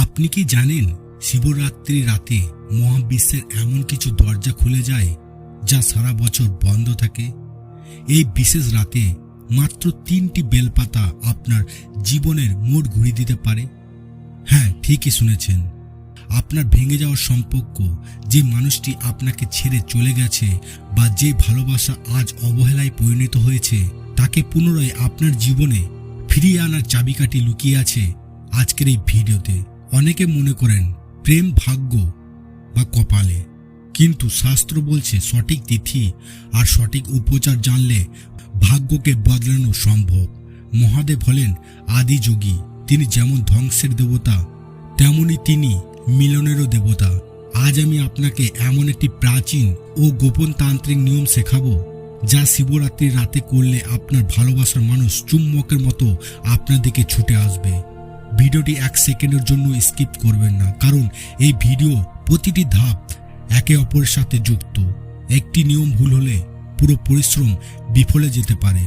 আপনি কি জানেন শিবরাত্রি রাতে মহাবিশ্বের এমন কিছু দরজা খুলে যায় যা সারা বছর বন্ধ থাকে? এই বিশেষ রাতে মাত্র 3টি বেলপাতা আপনার জীবনের মোড় ঘুরিয়ে দিতে পারে। হ্যাঁ, ঠিকই শুনেছেন। আপনার ভেঙে যাওয়ার সম্পর্ক, যে মানুষটি আপনাকে ছেড়ে চলে গেছে বা যে ভালোবাসা আজ অবহেলায় পরিণত হয়েছে, তাকে পুনরায় আপনার জীবনে ফিরিয়ে আনার চাবিকাঠি লুকিয়ে আছে আজকের এই ভিডিওতে। অনেকে মনে করেন প্রেম ভাগ্য বা কপালে, কিন্তু শাস্ত্র বলছে সঠিক তিথি আর সঠিক উপচার জানলে ভাগ্যকে বদলানো সম্ভব। মহাদেব হলেন আদি যোগী। তিনি যেমন ধ্বংসের দেবতা, তেমনি তিনি মিলনেরও দেবতা। আজ আমি আপনাকে এমন একটি প্রাচীন ও গোপন তান্ত্রিক নিয়ম শেখাবো যা শিবরাত্রির রাতে করলে আপনার ভালোবাসার মানুষ চুম্বকের মতো আপনার দিকে ছুটে আসবে। ভিডিওটি 1 সেকেন্ডের জন্য স্কিপ করবেন না, কারণ এই ভিডিও প্রতিটি ধাপ একে অপরের সাথে যুক্ত। একটি নিয়ম ভুল হলে পুরো পরিশ্রম বিফলে যেতে পারে।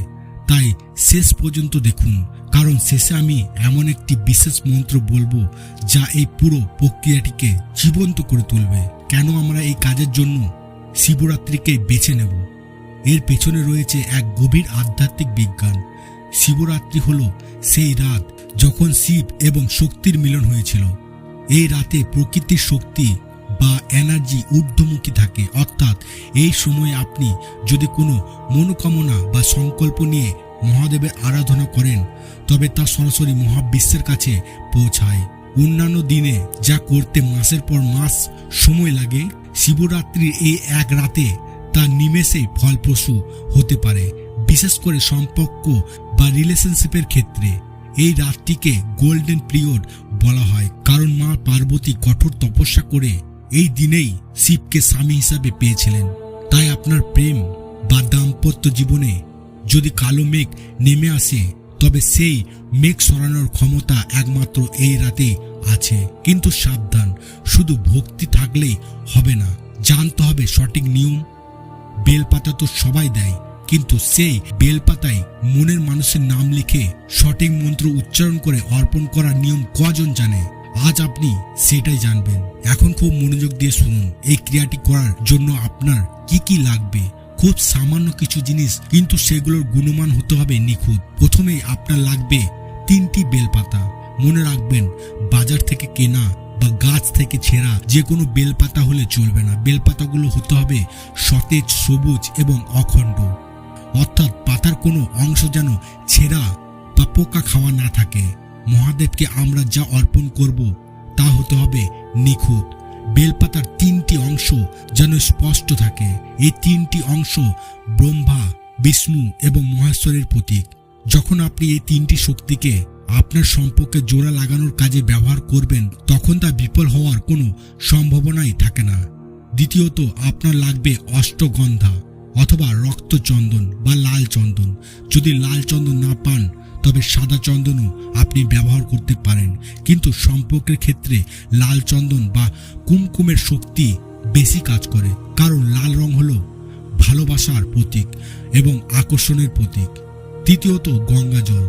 তাই শেষ পর্যন্ত দেখুন, কারণ শেষে আমি এমন একটি বিশেষ মন্ত্র বলবো যা এই পুরো প্রক্রিয়াটিকে জীবন্ত করে তুলবে। কেন আমরা এই কাজের জন্য শিবরাত্রিকে বেছে নেব, এর পেছনে রয়েছে এক গভীর আধ্যাত্মিক বিজ্ঞান। শিবরাত্রি হলো সেই রাত যখন শিব এবং শক্তির মিলন হয়েছিল। এই রাতে প্রকৃতির শক্তি বা এনার্জি ঊর্ধ্বমুখী থাকে, অর্থাৎ এই সময়ে আপনি যদি কোনো মনোকামনা বা সংকল্প নিয়ে মহাদেবের আরাধনা করেন, তবে তা সরাসরি মহাবিশ্বের কাছে পৌঁছায়। অন্যান্য দিনে যা করতে মাসের পর মাস সময় লাগে, শিবরাত্রির এই এক রাতে তা নিমেষে ফলপ্রসূ হতে পারে। বিশেষ করে সম্পর্ক বা রিলেশনশিপের ক্ষেত্রে এই রাতটিকে গোল্ডেন পিরিয়ড বলা হয়, কারণ মা পার্বতী কঠোর তপস্যা করে এই দিনেই শিবকে স্বামী হিসাবে পেয়েছিলেন। তাই আপনার প্রেম বা দাম্পত্য জীবনে যদি কালো মেঘ নেমে আসে, তবে সেই মেঘ সরানোর ক্ষমতা একমাত্র এই রাতে আছে। কিন্তু সাবধান, শুধু ভক্তি থাকলেই হবে না, জানতে হবে সঠিক নিয়ম। বেলপাতা তো সবাই দেয়, কিন্তু সেই বেলপাতায় মনের মানুষের নাম লিখে সঠিক মন্ত্র উচ্চারণ করে অর্পণ করার নিয়ম কজন জানে? আজ আপনি সেটাই জানবেন। এখন খুব মনোযোগ দিয়ে শুনুন। এই ক্রিয়াটি করার জন্য আপনার কি কি লাগবে? খুব সামান্য কিছু জিনিস, কিন্তু সেগুলোর গুণমান হতে হবে নিখুঁত। প্রথমেই আপনার লাগবে 3টি বেলপাতা। মনে রাখবেন, বাজার থেকে কেনা বা গাছ থেকে ছেঁড়া যে কোনো বেলপাতা হলে চলবে না। বেলপাতাগুলো হতে হবে সতেজ, সবুজ এবং অখণ্ড, অর্থাৎ পাতার কোনো অংশ যেন ছেঁড়া বা পোকা খাওয়া না থাকে। মহাদেবকে আমরা যা অর্পণ করব তা হতে হবে নিখুঁত। বেলপাতার 3টি অংশ যেন স্পষ্ট থাকে। এই 3টি অংশ ব্রহ্মা, বিষ্ণু এবং মহেশ্বরের প্রতীক। যখন আপনি এই 3টি শক্তিকে আপনার সম্পর্কে জোড়া লাগানোর কাজে ব্যবহার করবেন, তখন তা বিফল হওয়ার কোনো সম্ভাবনাই থাকে না। দ্বিতীয়ত, আপনার লাগবে অষ্টগন্ধা অথবা রক্তচন্দন বা লাল চন্দন। যদি লাল চন্দন না পান, তবে সাদা চন্দনও আপনি ব্যবহার করতে পারেন, কিন্তু সম্পর্কের ক্ষেত্রে লাল চন্দন বা কুমকুমের শক্তি বেশি কাজ করে, কারণ লাল রং হলো ভালোবাসার প্রতীক এবং আকর্ষণের প্রতীক। তৃতীয়ত, গঙ্গা জল।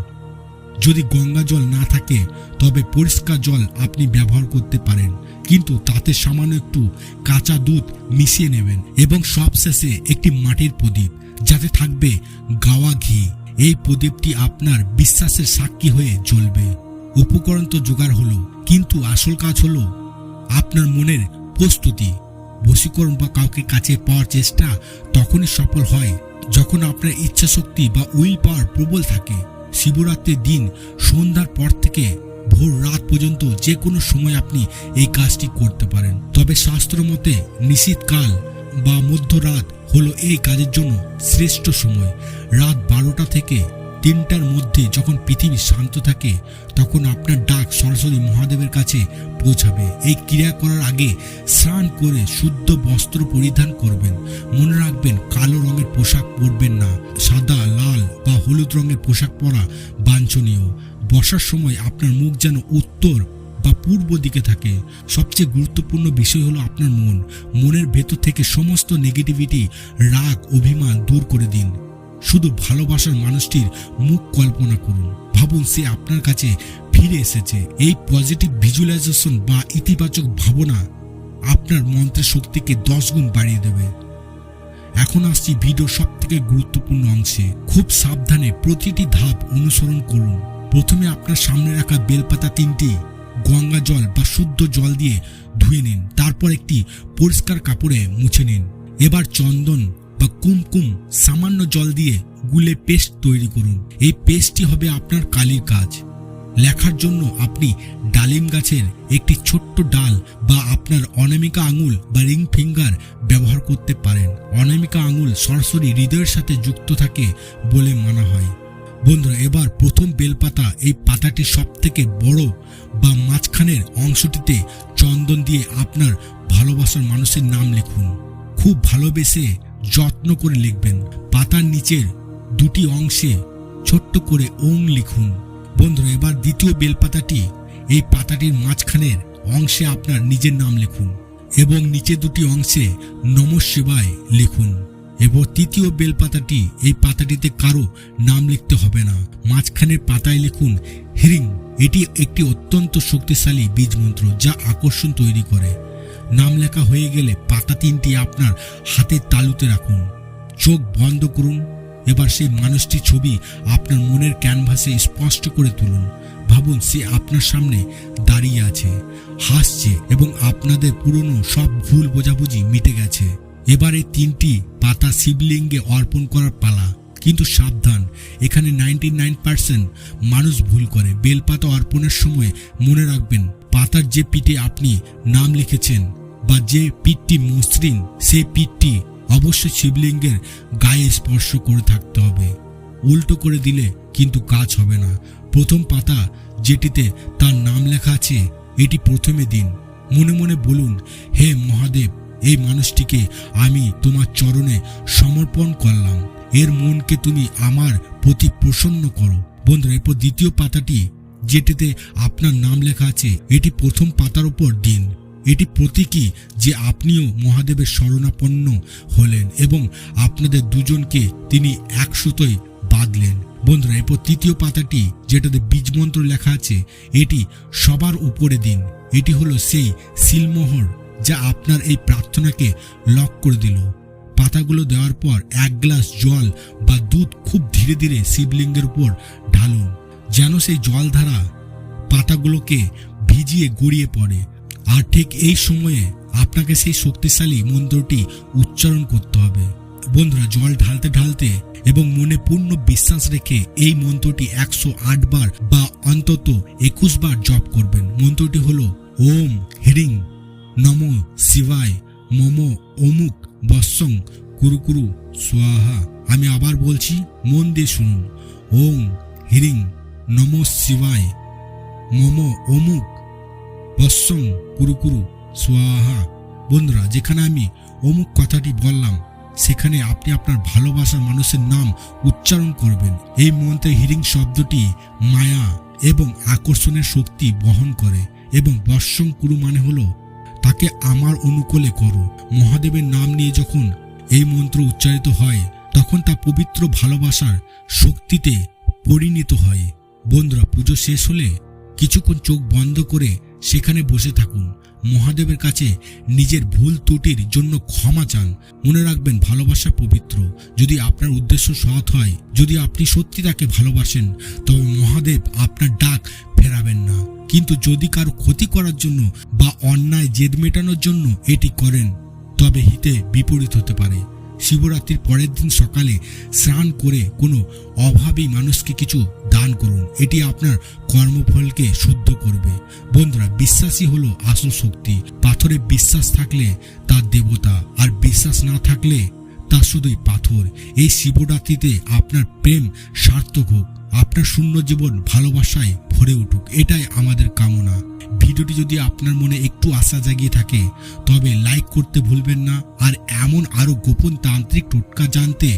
যদি গঙ্গা জল না থাকে, তবে পরিষ্কার জল আপনি ব্যবহার করতে পারেন, কিন্তু তাতে সামান্য একটু কাঁচা দুধ মিশিয়ে নেবেন। এবং সবশেষে একটি মাটির প্রদীপ, যাতে থাকবে গাওয়া ঘি। এই প্রদীপটি আপনার বিশ্বাসের সাক্ষী হয়ে জ্বলবে। উপকরণ তো জোগাড় হলো, কিন্তু আসল কাজ হলো আপনার মনের প্রস্তুতি। বশীকরণ বা কাউকে কাছে পাওয়ার চেষ্টা তখনই সফল হয় যখন আপনার ইচ্ছা শক্তি বা উইল পাওয়ার প্রবল থাকে। শিবরাত্রির দিন সন্ধ্যার পর থেকে ভোর রাত পর্যন্ত যে কোনো সময় আপনি এই কাজটি করতে পারেন। তবে শাস্ত্র মতে নিশীথকাল বা মধ্যরাত হলো এই কাজের জন্য শ্রেষ্ঠ সময়। রাত 12টা থেকে 3টার মধ্যে যখন পৃথিবী শান্ত থাকে, তখন আপনার ডাক সরাসরি মহাদেবের কাছে পৌঁছাবে। এই ক্রিয়া করার আগে স্নান করে শুদ্ধ বস্ত্র পরিধান করবেন। মনে রাখবেন, কালো রঙের পোশাক পরবেন না। সাদা, লাল বা হলুদ রঙের পোশাক পরা বাঞ্ছনীয়। বসার সময় আপনার মুখ যেন উত্তর বা পূর্ব দিকে থাকে। সবচেয়ে গুরুত্বপূর্ণ বিষয় হলো আপনার মন। মনের ভেতর থেকে সমস্ত নেগেটিভিটি, রাগ, অভিমান দূর করে দিন। শুধু ভালোবাসার মানুষটির মুখ কল্পনা করুন। ভাবুন সে আপনার কাছে ফিরে এসেছে। এই পজিটিভ ভিজুয়ালাইজেশন বা ইতিবাচক ভাবনা আপনার মন্ত্রের শক্তিকে 10 গুণ বাড়িয়ে দেবে। এখন আসছি ভিডিওর সবথেকে গুরুত্বপূর্ণ অংশে। খুব সাবধানে প্রতিটি ধাপ অনুসরণ করুন। প্রথমে আপনার সামনে রাখা বেলপাতা 3টি গঙ্গা জল বা শুদ্ধ জল দিয়ে ধুয়ে নিন। তারপর একটি পরিষ্কার কাপড়ে মুছে নিন। এবার চন্দন বা কুমকুম সামান্য জল দিয়ে গুলে পেস্ট তৈরি করুন। এই পেস্টটি হবে আপনার কালির কাজ। লেখার জন্য আপনি ডালিম গাছের একটি ছোট্ট ডাল বা আপনার অনামিকা আঙুল বা রিং ফিঙ্গার ব্যবহার করতে পারেন। অনামিকা আঙুল সরাসরি হৃদয়ের সাথে যুক্ত থাকে বলে মানা হয়। বন্ধুরা, এবার প্রথম বেলপাতা, এই পাতাটি সবথেকে বড় বা মাঝখানের অংশটিতে চন্দন দিয়ে আপনার ভালোবাসার মানুষের নাম লিখুন। খুব ভালোবেসে যত্ন করে লিখবেন। পাতার নিচের 2টি অংশে ছোট্ট করে ওং লিখুন। বন্ধুরা, এবার দ্বিতীয় বেলপাতাটি, এই পাতাটির মাঝখানের অংশে আপনার নিজের নাম লিখুন এবং নিচে 2টি অংশে নমঃ শিবায় লিখুন। এবার তৃতীয় বেলপাতাটি, এই পাতাটিতে কারো নাম লিখতে হবে না। মাঝখানের পাতায় লিখুন হিরিং। এটি একটি অত্যন্ত শক্তিশালী বীজ মন্ত্র যা আকর্ষণ তৈরি করে। নাম লেখা হয়ে গেলে পাতা 3টি আপনার হাতের তালুতে রাখুন। চোখ বন্ধ করুন। এবার সেই মানুষটির ছবি আপনার মনের ক্যানভাসে স্পষ্ট করে তুলুন। ভাবুন সে আপনার সামনে দাঁড়িয়ে আছে, হাসছে এবং আপনাদের পুরনো সব ভুল বোঝাবুঝি মিটে গেছে। এবার এই 3টি পাতা শিবলিঙ্গে অর্পণ করার পালা। কিন্তু সাবধান, এখানে 99% মানুষ ভুল করে। বেলপাতা অর্পণের সময় মনে রাখবেন, পাতার যে পিঠে আপনি নাম লিখেছেন বা যে পিঠটি মসৃণ, সেই পিঠটি অবশ্যই শিবলিঙ্গের গায়ে স্পর্শ করে থাকতে হবে। উল্টো করে দিলে কিন্তু কাজ হবে না। প্রথম পাতা যেটিতে তার নাম লেখা আছে, এটি প্রথমে দিন। মনে মনে বলুন, হে মহাদেব, এই মানুষটিকে আমি তোমার চরণে সমর্পণ করলাম। এর মনকে তুমি আমার প্রতি প্রসন্ন করো। বন্ধুরা, এরপর দ্বিতীয় পাতাটি যেটিতে আপনার নাম লেখা আছে, এটি প্রথম পাতার উপর দিন। এটি প্রতীকী যে আপনিও মহাদেবের শরণাপন্ন হলেন এবং আপনাদের দুজনকে তিনি এক সুতোয় বাঁধলেন। বন্ধুরা, এরপর তৃতীয় পাতাটি যেটাতে বীজমন্ত্র লেখা আছে, এটি সবার উপরে দিন। এটি হলো সেই সিলমোহর যা আপনার এই প্রার্থনাকে লক করে দিল। পাতাগুলো দেওয়ার পর 1 গ্লাস জল বা দুধ খুব ধীরে ধীরে শিবলিঙ্গের উপর ঢালুন, যেন সেই জলধারা পাতাগুলোকে ভিজিয়ে গড়িয়ে পড়ে। আর ঠিক এই সময়ে আপনাকে সেই শক্তিশালী মন্ত্রটি উচ্চারণ করতে হবে। বন্ধুরা, জল ঢালতে ঢালতে এবং মনে পূর্ণ বিশ্বাস রেখে এই মন্ত্রটি 108 বার বা অন্তত 21 বার জপ করবেন। মন্ত্রটি হলো ওম হ্রিং নমঃ শিবায় মম অমুক বৎসং কুরুকুরু স্বাহা। আমি আবার বলছি, মন দিয়ে শুনুন। ওম হ্রিং নমঃ শিবায় মম অমুক বৎসং কুরুকুরু স্বাহা। বন্ধুরা, যেখানে আমি অমুক কথাটি বললাম সেখানে আপনি আপনার ভালোবাসার মানুষের নাম উচ্চারণ করবেন। এই মন্ত্রে হিরিং শব্দটি মায়া এবং আকর্ষণের শক্তি বহন করে এবং বৎসং কুরু মানে হলো তাকে আমার অনুকূলে করো। মহাদেবের নাম নিয়ে যখন এই মন্ত্র উচ্চারিত হয় তখন তা পবিত্র ভালোবাসার শক্তিতে পরিণত হয়। বন্ধুরা, পুজো শেষ হলে কিছুক্ষণ চোখ বন্ধ করে সেখানে বসে থাকুন। মহাদেবের কাছে নিজের ভুল ত্রুটির জন্য ক্ষমা চান। মনে রাখবেন, ভালোবাসা পবিত্র। যদি আপনার উদ্দেশ্য সৎ হয়, যদি আপনি সত্যি তাকে ভালোবাসেন, তবে মহাদেব আপনার ডাক ফেরাবেন না। কিন্তু যদি কারো ক্ষতি করার জন্য বা অন্যায় জেদ মেটানোর জন্য এটি করেন, তবে হিতে বিপরীত হতে পারে। শিবরাত্রির পরের দিন সকালে স্নান করে কোনো অভাবী মানুষকে কিছু দান করুন। এটি আপনার কর্মফলকে শুদ্ধ করবে। বন্ধুরা, বিশ্বাসই হলো আসল শক্তি। পাথরে বিশ্বাস থাকলে তার দেবতা, আর বিশ্বাস না থাকলে তা শুধুই পাথর। এই শিবরাত্রিতে আপনার প্রেম সার্থক হোক, আপনার শূন্য জীবন ভালোবাসায় ভরে উঠুক, এটাই আমাদের কামনা। ভিডিওটি যদি আপনার মনে একটু আশা জাগিয়ে থাকে তবে লাইক করতে ভুলবেন না। আর এমন আরো গোপন তান্ত্রিক টোটকা জানতে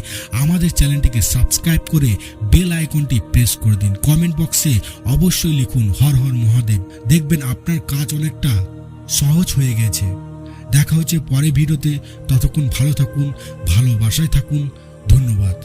আমাদের চ্যানেলটিকে সাবস্ক্রাইব করে বেল আইকনটি প্রেস করে দিন। কমেন্ট বক্সে অবশ্যই লিখুন হর হর মহাদেব। দেখবেন আপনার কাজ অনেকটা সহজ হয়ে গেছে। দেখা হচ্ছে পরের ভিডিওতে। ততক্ষণ ভালো থাকুন, ভালোবাসায় থাকুন। ধন্যবাদ।